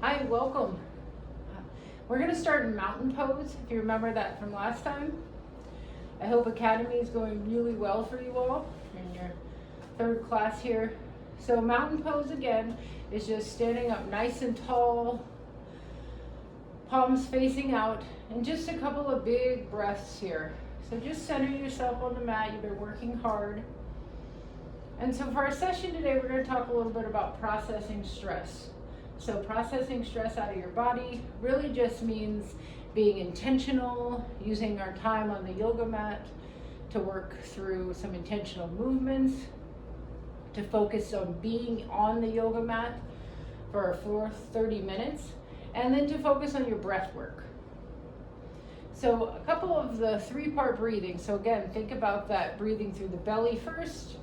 Hi, welcome. We're going to start in mountain pose, if you remember that from last time. I hope Academy is going really well for you all in your third class here. So mountain pose again is just standing up nice and tall, palms facing out, and just a couple of big breaths here. So just center yourself on the mat. You've been working hard. And so for our session today, we're going to talk a little bit about processing stress. So processing stress out of your body really just means being intentional, using our time on the yoga mat to work through some intentional movements, to focus on being on the yoga mat for our first 30 minutes, and then to focus on your breath work. So a couple of the three-part breathing. So again, think about that breathing through the belly first,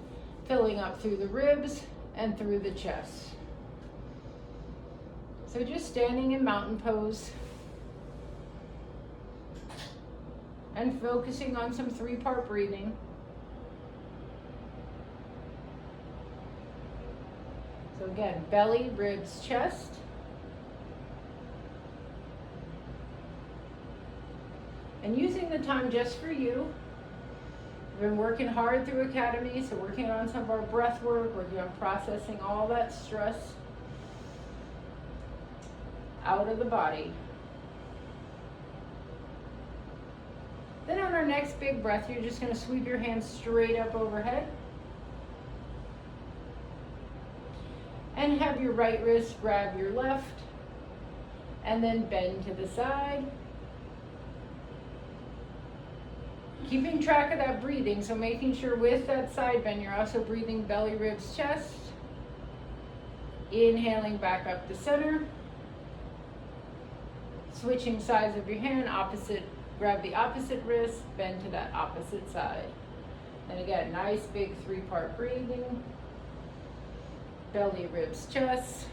filling up through the ribs and through the chest. So just standing in mountain pose and focusing on some three-part breathing. So again, belly, ribs, chest. And using the time just for you. We've been working hard through Academy, so working on some of our breath work, working on processing all that stress out of the body. Then on our next big breath, you're just going to sweep your hands straight up overhead. And have your right wrist grab your left, and then bend to the side. Keeping track of that breathing, so making sure with that side bend, you're also breathing belly, ribs, chest. Inhaling back up to center. Switching sides of your hand, opposite, grab the opposite wrist, bend to that opposite side. And again, nice big three-part breathing. Belly, ribs, chest.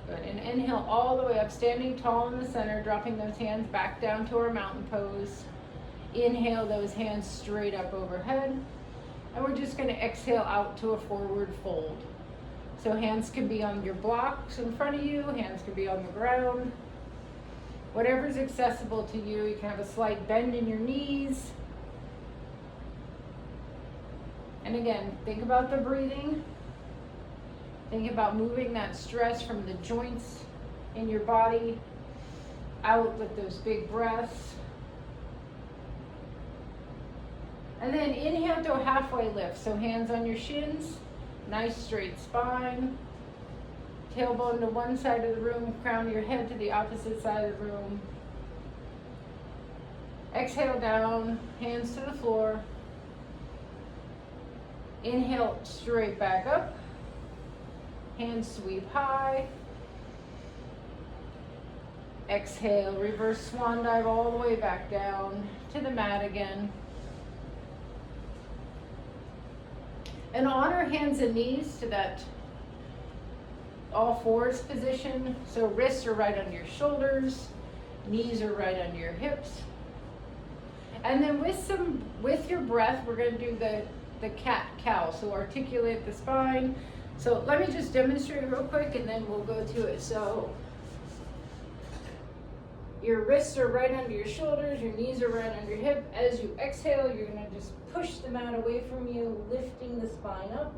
Good, and inhale all the way up, standing tall in the center, dropping those hands back down to our mountain pose. Inhale those hands straight up overhead. And we're just going to exhale out to a forward fold. So hands can be on your blocks in front of you, hands can be on the ground. Whatever's accessible to you. You can have a slight bend in your knees. And again, think about the breathing. Think about moving that stress from the joints in your body out with those big breaths. And then inhale to a halfway lift. So hands on your shins, nice straight spine. Tailbone to one side of the room, crown of your head to the opposite side of the room. Exhale down, hands to the floor. Inhale straight back up. Hands sweep high. Exhale, reverse swan dive all the way back down to the mat again. And on our hands and knees to that all fours position. So wrists are right on your shoulders, knees are right on your hips. And then with your breath, we're going to do the cat-cow. So articulate the spine. So let me just demonstrate real quick and then we'll go to it. So your wrists are right under your shoulders, your knees are right under your hip. As you exhale, you're going to just push the mat away from you, lifting the spine up.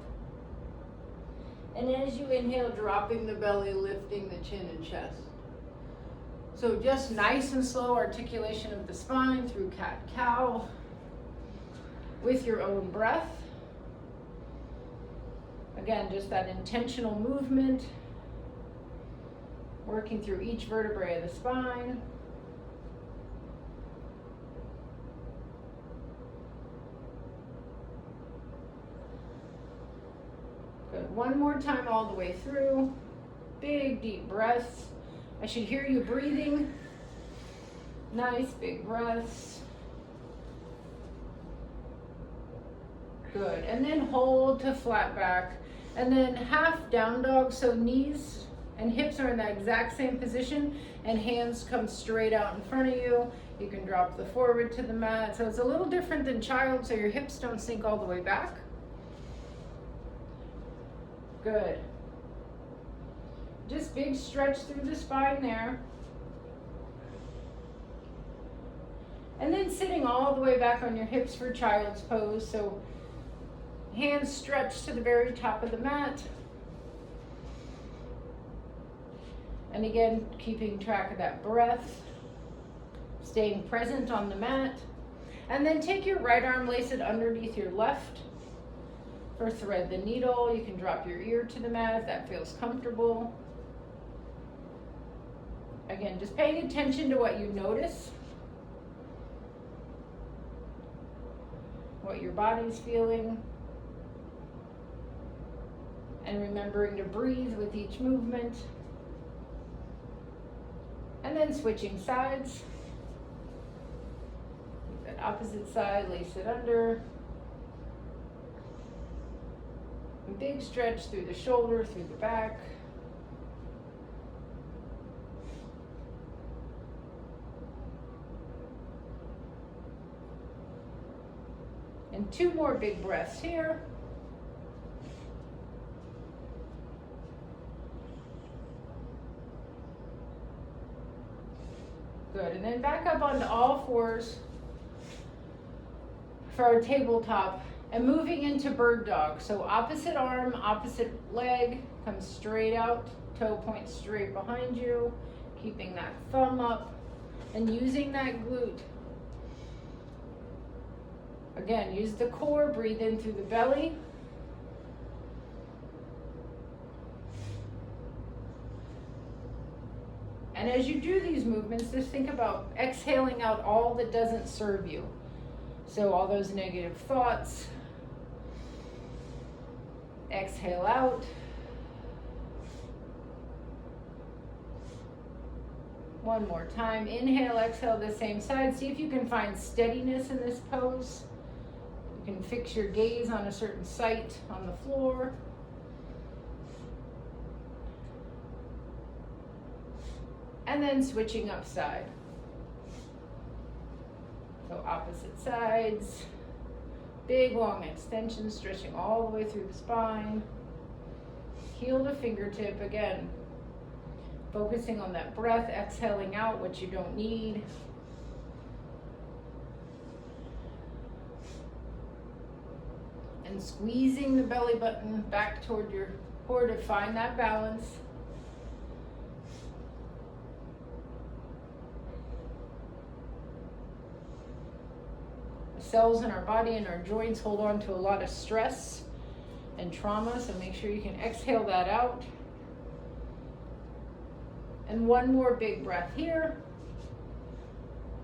And as you inhale, dropping the belly, lifting the chin and chest. So just nice and slow articulation of the spine through cat-cow with your own breath. Again, just that intentional movement, working through each vertebrae of the spine. Good. One more time all the way through. Big, deep breaths. I should hear you breathing. Nice, big breaths. Good. And then hold to flat back. And then half down dog, so knees And hips are in that exact same position, and hands come straight out in front of you. You can drop the forward to the mat. So it's a little different than child, so your hips don't sink all the way back. Good. Just big stretch through the spine there. And then sitting all the way back on your hips for child's pose. So hands stretched to the very top of the mat. And again, keeping track of that breath, staying present on the mat. And then take your right arm, lace it underneath your left. For thread the needle, you can drop your ear to the mat if that feels comfortable. Again, just paying attention to what you notice, what your body's feeling, and remembering to breathe with each movement. And then switching sides. That opposite side, lace it under. Big stretch through the shoulder, through the back. And 2 more big breaths here. Good, and then back up onto all fours for our tabletop and moving into bird dog. So opposite arm, opposite leg, comes straight out, toe points straight behind you, keeping that thumb up and using that glute. Again, use the core, breathe in through the belly. And as you do these movements, just think about exhaling out all that doesn't serve you. So all those negative thoughts. Exhale out. One more time. Inhale, exhale the same side. See if you can find steadiness in this pose. You can fix your gaze on a certain site on the floor. And then switching upside. So opposite sides. Big long extension, stretching all the way through the spine. Heel to fingertip again. Focusing on that breath, exhaling out what you don't need. And squeezing the belly button back toward your core to find that balance. The cells in our body and our joints hold on to a lot of stress and trauma, so make sure you can exhale that out. And one more big breath here.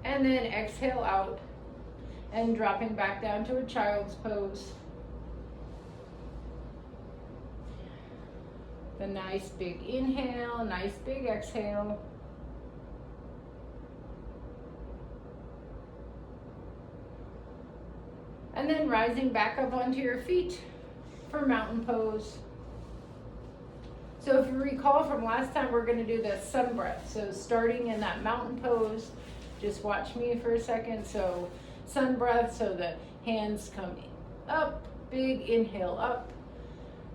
And then exhale out and dropping back down to a child's pose. The nice big inhale, nice big exhale. And then rising back up onto your feet for mountain pose. So if you recall from last time, we're going to do the sun breath. So starting in that mountain pose, just watch me for a second. So sun breath, so the hands come up, big inhale up.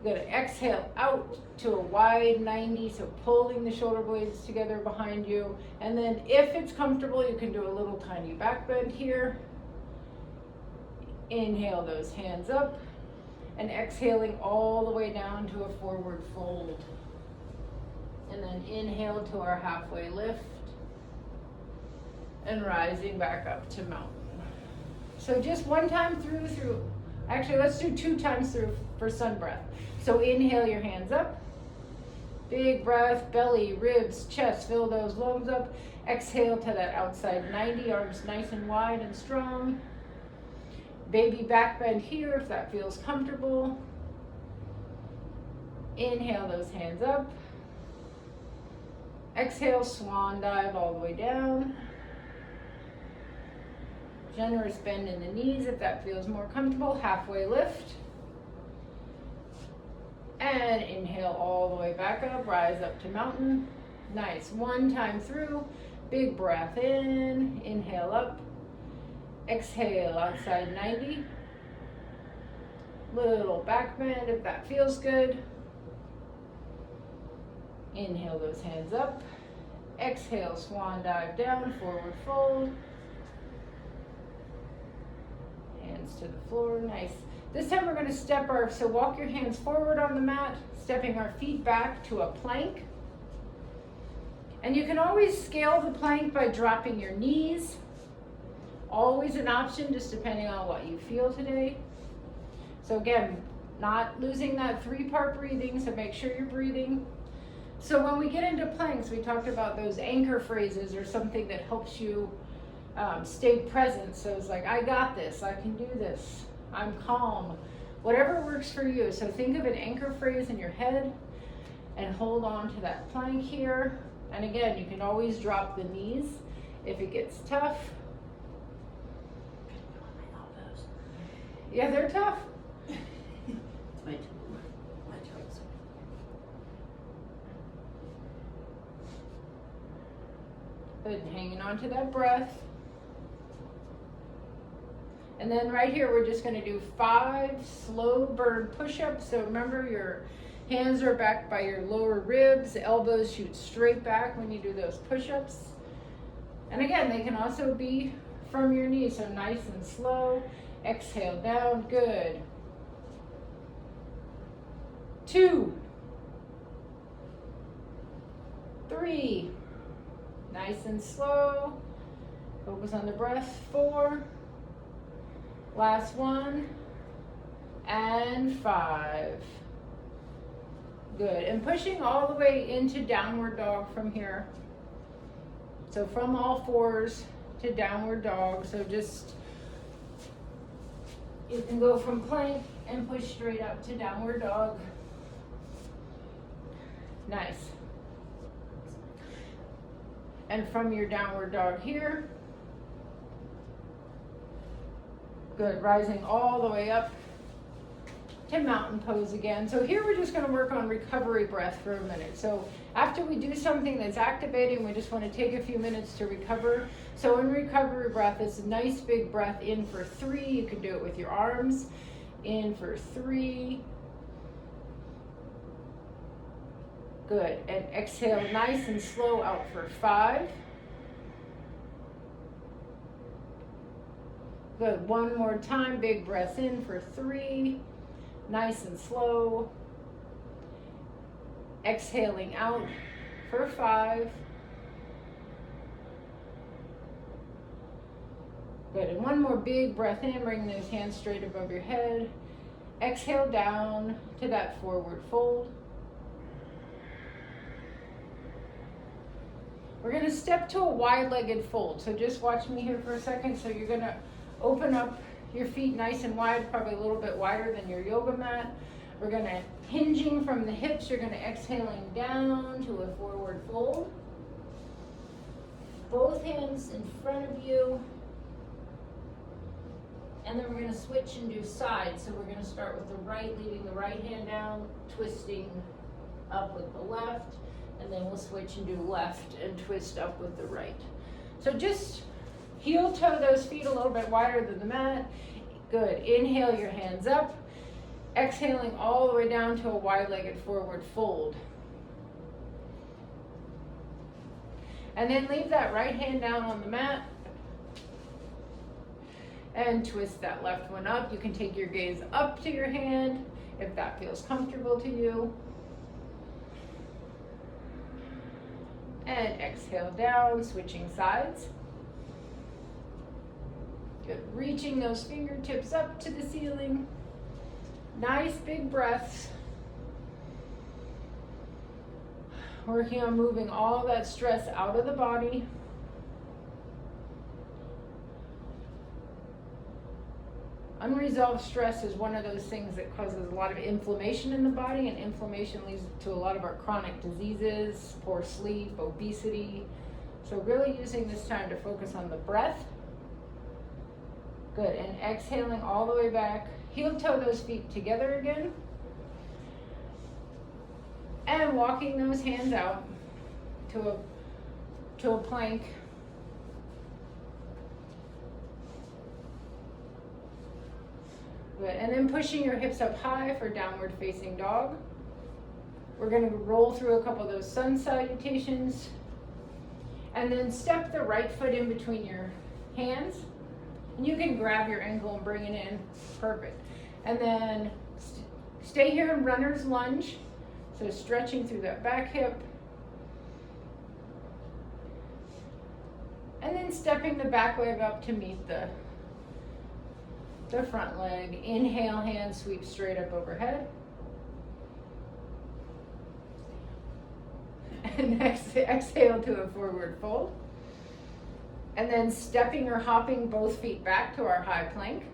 You're going to exhale out to a wide 90, so pulling the shoulder blades together behind you. And then if it's comfortable, you can do a little tiny back bend here. Inhale those hands up and exhaling all the way down to a forward fold. And then inhale to our halfway lift and rising back up to mountain. So just one time through. Actually, let's do 2 times through for sun breath. So inhale your hands up. Big breath, belly, ribs, chest, fill those lungs up. Exhale to that outside 90, arms nice and wide and strong. Baby back bend here if that feels comfortable. Inhale those hands up. Exhale, swan dive all the way down. Generous bend in the knees if that feels more comfortable. Halfway lift. And inhale all the way back up, rise up to mountain. Nice, one time through, big breath in, inhale up, exhale outside 90. Little back bend if that feels good. Inhale those hands up, exhale, swan dive down, forward fold. Hands to the floor, nice. This time we're gonna so walk your hands forward on the mat, stepping our feet back to a plank. And you can always scale the plank by dropping your knees. Always an option, just depending on what you feel today. So again, not losing that 3-part breathing, so make sure you're breathing. So when we get into planks, we talked about those anchor phrases or something that helps you stay present. So it's like, I got this, I can do this, I'm calm, whatever works for you. So think of an anchor phrase in your head and hold on to that plank here. And again, you can always drop the knees if it gets tough. Yeah, they're tough. My toes. Good, hanging on to that breath. And then right here, we're just gonna do 5 slow burn push-ups. So remember, your hands are back by your lower ribs, elbows shoot straight back when you do those push-ups. And again, they can also be from your knees, so nice and slow. Exhale down, good. 2, 3, nice and slow. Focus on the breath. 4, last one, and 5. Good, and pushing all the way into downward dog from here. So from all 4s to downward dog. So just, you can go from plank and push straight up to downward dog. Nice. And from your downward dog here, good, rising all the way up to mountain pose again. So here we're just gonna work on recovery breath for a minute. So after we do something that's activating, we just wanna take a few minutes to recover. So in recovery breath, it's a nice big breath in for 3. You can do it with your arms. In for 3. Good, and exhale nice and slow out for 5. Good, one more time, big breath in for 3. Nice and slow. Exhaling out for 5. Good, and one more big breath in, bring those hands straight above your head. Exhale down to that forward fold. We're gonna step to a wide-legged fold. So just watch me here for a second. So you're gonna open up your feet nice and wide, probably a little bit wider than your yoga mat. We're gonna, hinging from the hips, you're gonna exhaling down to a forward fold. Both hands in front of you. And then we're gonna switch and do sides. So we're gonna start with the right, leaving the right hand down, twisting up with the left, and then we'll switch and do left and twist up with the right. So just heel toe those feet a little bit wider than the mat. Good, inhale your hands up, exhaling all the way down to a wide-legged forward fold. And then leave that right hand down on the mat and twist that left one up. You can take your gaze up to your hand if that feels comfortable to you. And exhale down, switching sides. Good, reaching those fingertips up to the ceiling. Nice big breaths. Working on moving all that stress out of the body. Unresolved stress is one of those things that causes a lot of inflammation in the body, and inflammation leads to a lot of our chronic diseases, poor sleep, obesity. So really using this time to focus on the breath. Good, and exhaling all the way back. Heel toe those feet together again. And walking those hands out to a plank. Good. And then pushing your hips up high for downward facing dog. We're going to roll through a couple of those sun salutations. And then step the right foot in between your hands. And you can grab your ankle and bring it in. Perfect. And then stay here in runner's lunge. So stretching through that back hip. And then stepping the back leg up to meet the front leg. Inhale, hands sweep straight up overhead. And exhale to a forward fold. And then stepping or hopping both feet back to our high plank.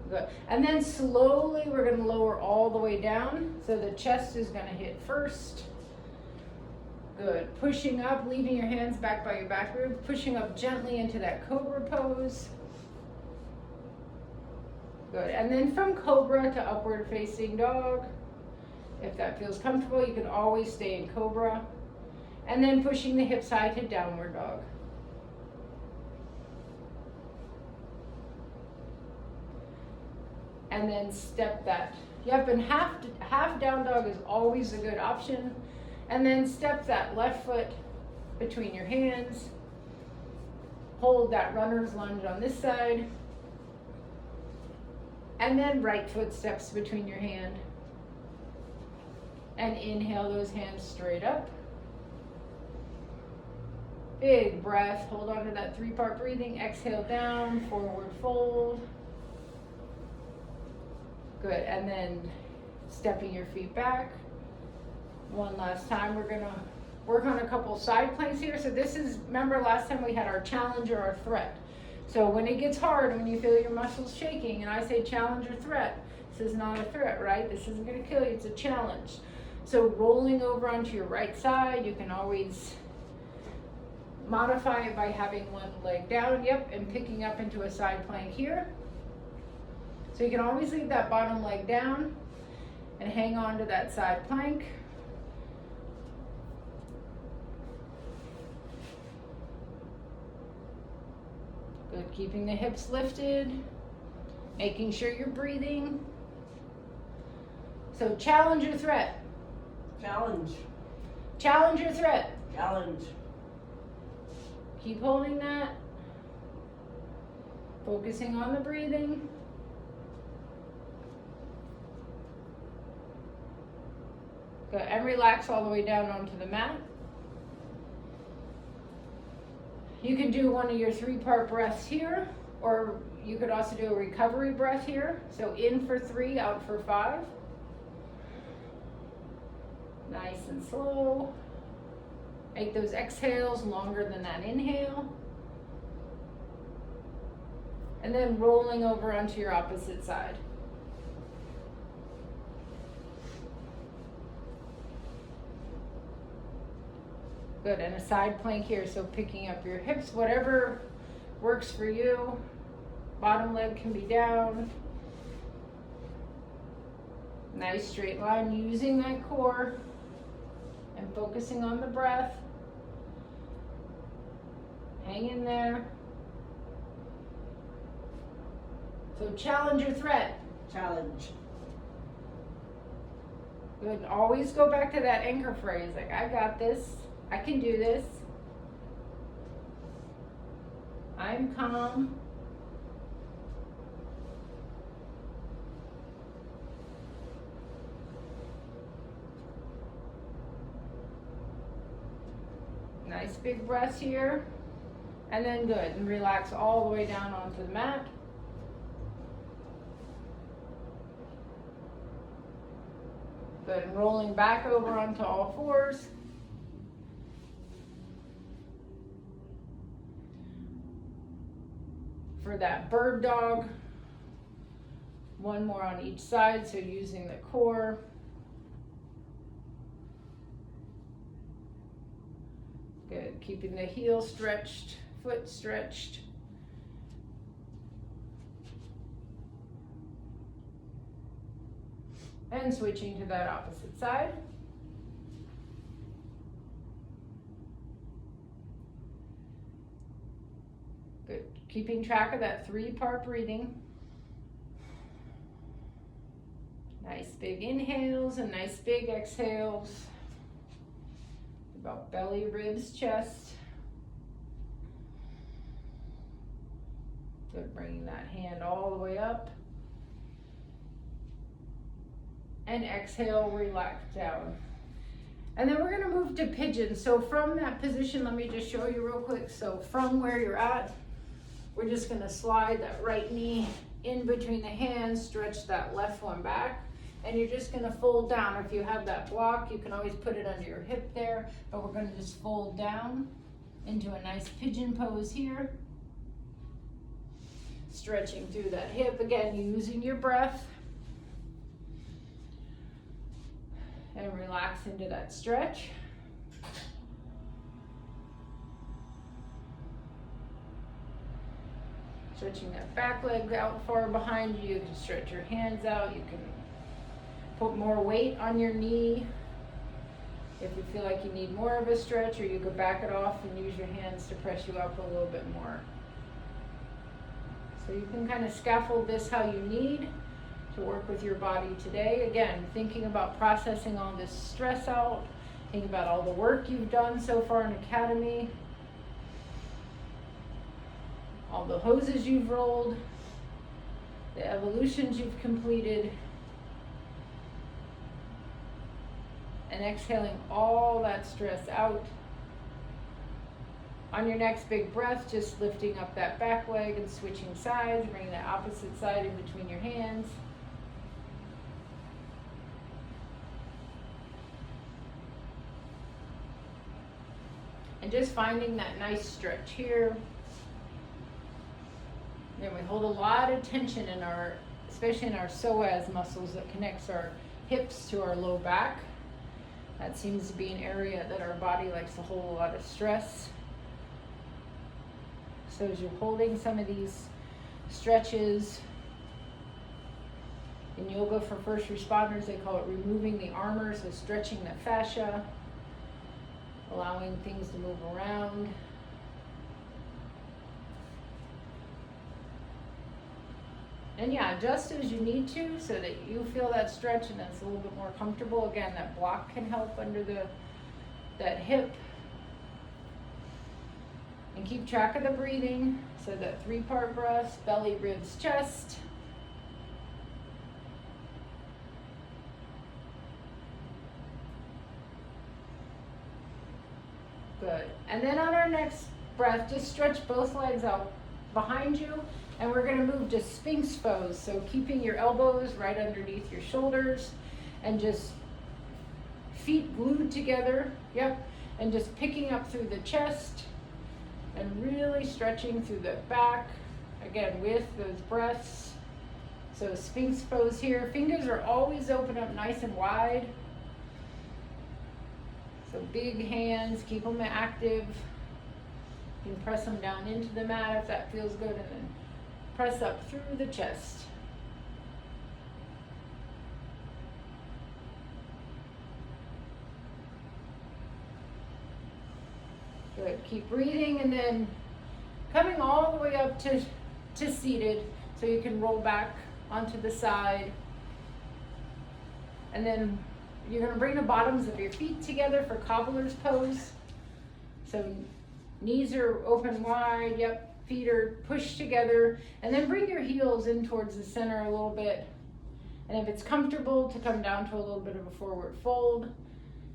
Good. And then slowly we're going to lower all the way down. So the chest is going to hit first. Good. Pushing up, leaving your hands back by your back rib. Pushing up gently into that cobra pose. Good. And then from cobra to upward facing dog. If that feels comfortable, you can always stay in cobra. And then pushing the hips high to downward dog. And then step that. Yep, and half down dog is always a good option. And then step that left foot between your hands. Hold that runner's lunge on this side. And then right foot steps between your hand. And inhale those hands straight up. Big breath. Hold on to that 3-part breathing. Exhale down, forward fold. Good. And then stepping your feet back. One last time. We're going to work on a couple side planks here. So this is, remember last time we had our challenge or our threat. So when it gets hard, when you feel your muscles shaking, and I say challenge or threat, this is not a threat, right? This isn't going to kill you. It's a challenge. So rolling over onto your right side, you can always modify it by having one leg down, yep, and picking up into a side plank here. So you can always leave that bottom leg down and hang on to that side plank. Good, keeping the hips lifted, making sure you're breathing. So challenge or threat? Challenge. Challenge or threat? Challenge. Keep holding that. Focusing on the breathing. Good, and relax all the way down onto the mat. You can do one of your 3-part breaths here, or you could also do a recovery breath here. So in for 3, out for 5. Nice and slow. Make those exhales longer than that inhale. And then rolling over onto your opposite side. Good, and a side plank here, so picking up your hips, whatever works for you. Bottom leg can be down. Nice straight line, using that core and focusing on the breath. Hang in there. So challenge or threat? Challenge. Good, always go back to that anchor phrase, like I got this. I can do this. I'm calm. Nice big breaths here. And then good, and relax all the way down onto the mat. Good, and rolling back over onto all fours. For that bird dog, one more on each side, so using the core. Good, keeping the heel stretched, foot stretched. And switching to that opposite side. Good. Keeping track of that 3-part breathing. Nice big inhales and nice big exhales. About belly, ribs, chest. Good. Bringing that hand all the way up. And exhale, relax down. And then we're gonna move to pigeon. So from that position, let me just show you real quick. So from where you're at, we're just gonna slide that right knee in between the hands, stretch that left one back, and you're just gonna fold down. If you have that block, you can always put it under your hip there, but we're gonna just fold down into a nice pigeon pose here. Stretching through that hip, again, using your breath. And relax into that stretch. Stretching that back leg out far behind you. You can stretch your hands out. You can put more weight on your knee if you feel like you need more of a stretch, or you could back it off and use your hands to press you up a little bit more. So you can kind of scaffold this how you need to work with your body today. Again, thinking about processing all this stress out, think about all the work you've done so far in Academy, all the hoses you've rolled, the evolutions you've completed, and exhaling all that stress out. On your next big breath, just lifting up that back leg and switching sides, bringing the opposite side in between your hands. And just finding that nice stretch here. Then we hold a lot of tension in our, especially in our psoas muscles that connects our hips to our low back. That seems to be an area that our body likes to hold a lot of stress. So as you're holding some of these stretches, in yoga for first responders, they call it removing the armor, so stretching the fascia, allowing things to move around. And yeah, just as you need to, so that you feel that stretch and it's a little bit more comfortable. Again, that block can help under that hip. And keep track of the breathing. So that 3-part breath, belly, ribs, chest. Good. And then on our next breath, just stretch both legs out behind you. And we're going to move to Sphinx pose. So keeping your elbows right underneath your shoulders and just feet glued together. Yep. And just picking up through the chest and really stretching through the back. Again, with those breaths. So Sphinx pose here. Fingers are always open up nice and wide. So big hands, keep them active. You can press them down into the mat if that feels good, and then press up through the chest. Good, keep breathing, and then coming all the way up to seated, so you can roll back onto the side. And then you're gonna bring the bottoms of your feet together for cobbler's pose. So knees are open wide, yep, feet are pushed together, and then bring your heels in towards the center a little bit. And if it's comfortable to come down to a little bit of a forward fold,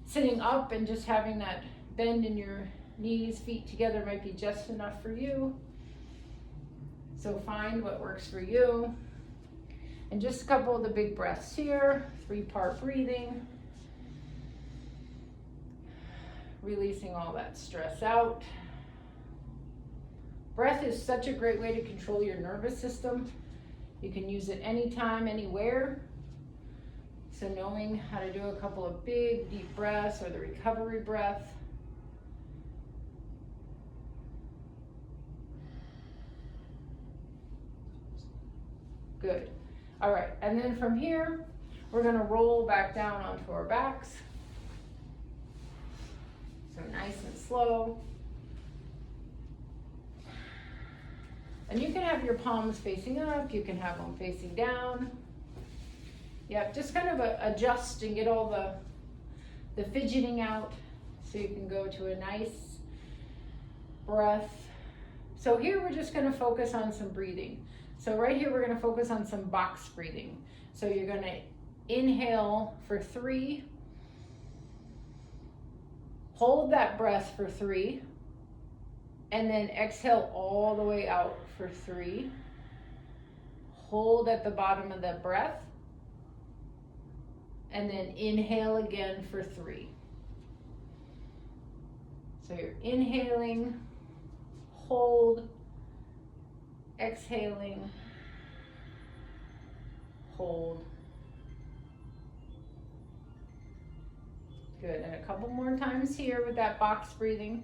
sitting up and just having that bend in your knees, feet together might be just enough for you. So find what works for you. And just a couple of the big breaths here, 3-part breathing. Releasing all that stress out. Breath is such a great way to control your nervous system. You can use it anytime, anywhere. So knowing how to do a couple of big, deep breaths or the recovery breath. Good. All right, and then from here, We're gonna roll back down onto our backs. So nice and slow. And you can have your palms facing up, you can have them facing down. Yep, just kind of adjust and get all the fidgeting out so you can go to a nice breath. So here we're just gonna focus on some breathing. So right here we're gonna focus on some box breathing. So you're gonna inhale for 3, hold that breath for 3, and then exhale all the way out for 3. Hold at the bottom of the breath, and then inhale again for 3. So you're inhaling, hold, exhaling, hold. Good, and a couple more times here with that box breathing.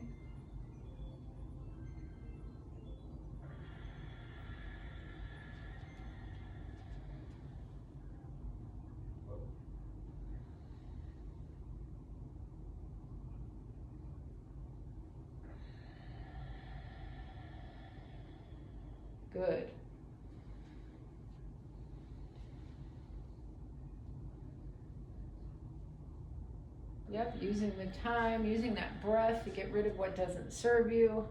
Good. Yep, using the time, using that breath to get rid of what doesn't serve you.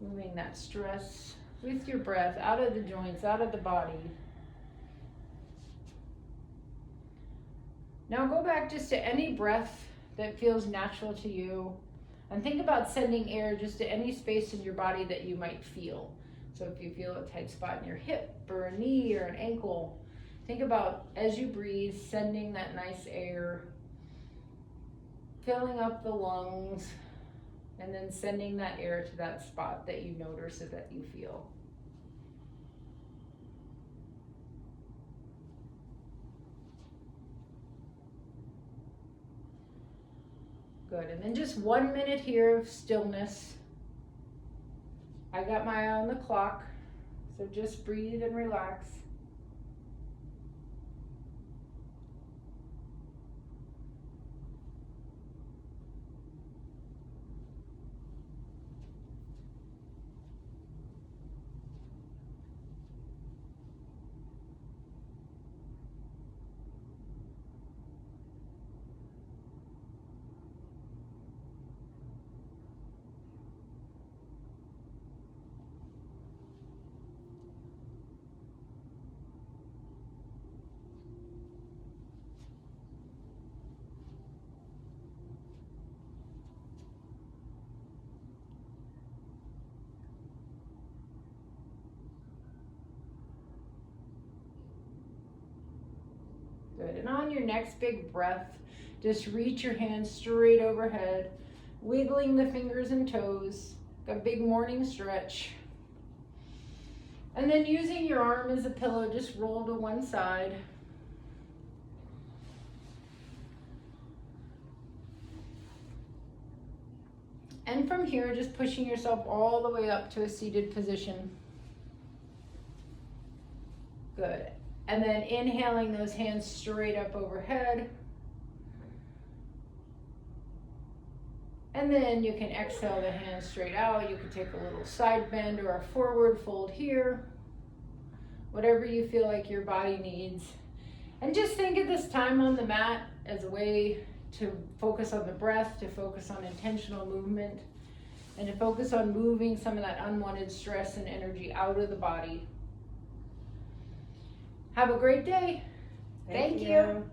Moving that stress with your breath out of the joints, out of the body. Now go back just to any breath that feels natural to you. And think about sending air just to any space in your body that you might feel. So if you feel a tight spot in your hip or a knee or an ankle, think about, as you breathe, sending that nice air, filling up the lungs, and then sending that air to that spot that you notice or that you feel. Good, and then just 1 minute here of stillness. I got my eye on the clock, so just breathe and relax. Good, and on your next big breath, just reach your hands straight overhead, wiggling the fingers and toes, a big morning stretch. And then using your arm as a pillow, just roll to one side. And from here, just pushing yourself all the way up to a seated position. Good. And then inhaling those hands straight up overhead. And then you can exhale the hands straight out. You can take a little side bend or a forward fold here. Whatever you feel like your body needs. And just think of this time on the mat as a way to focus on the breath, to focus on intentional movement, and to focus on moving some of that unwanted stress and energy out of the body. Have a great day. Thank you.